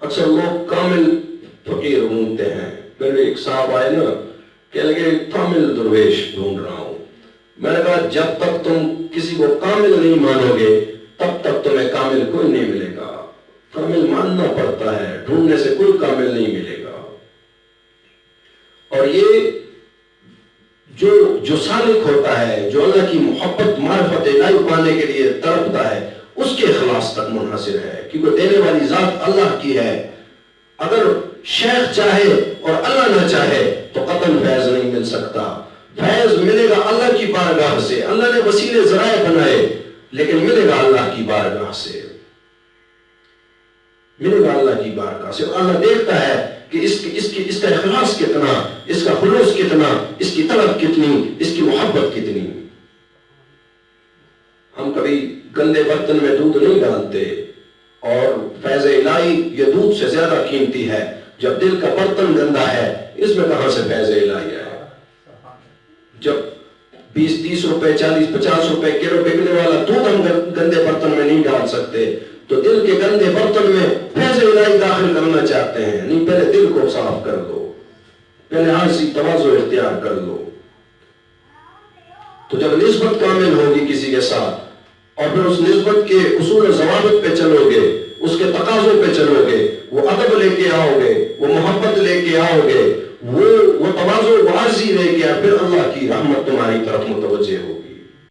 اکثر لوگ کامل فقیر ڈھونڈتے ہیں. میرے ایک صاحب آئے نا، کہنے لگے کامل درویش ڈھونڈ رہا ہوں. میں نے کہا جب تک تم کسی کو کامل نہیں مانو گے تب تک تمہیں کامل کوئی نہیں ملے گا. کامل ماننا پڑتا ہے، ڈھونڈنے سے کوئی کامل نہیں ملے گا. اور یہ جو سالک ہوتا ہے، جو اللہ کی محبت معرفت الہی پانے کے لیے تڑپتا ہے، اس کے اخلاص تک منحصر ہے، کیونکہ دینے والی ذات اللہ کی ہے. اگر شیخ چاہے اور اللہ نہ چاہے تو قطعاً فیض نہیں مل سکتا. فیض ملے گا اللہ کی بارگاہ سے. اللہ نے وسیلے ذرائع بنائے لیکن ملے گا اللہ کی بارگاہ سے، ملے گا اللہ کی بارگاہ سے. اللہ دیکھتا ہے کہ اس کا اخلاص کتنا، اس کا خلوص کتنا، اس کی طلب کتنی، اس کی محبت کتنی. ہم کبھی گندے برتن میں دودھ نہیں ڈالتے، اور فیض الہی یہ دودھ سے زیادہ قیمتی ہے. جب دل کا برتن گندا ہے، اس میں کہاں سے فیض الہی ہے؟ جب 20-30 روپے 40-50 روپے کلو بکنے والا دودھ ہم گندے برتن میں نہیں ڈال سکتے، تو دل کے گندے برتن میں فیض الہی داخل کرنا چاہتے ہیں. نہیں، پہلے دل کو صاف کر دو، پہلے حاصل تواضع اختیار کر لو. تو جب نسبت کامل ہوگی کسی کے ساتھ، اور پھر اس نسبت کے اصول و ضوابط پہ چلو گے، اس کے تقاضوں پہ چلو گے، وہ ادب لے کے آؤ گے، وہ محبت لے کے آؤ گے، وہ تواضع و عاجزی لے کے، پھر اللہ کی رحمت تمہاری طرف متوجہ ہوگی.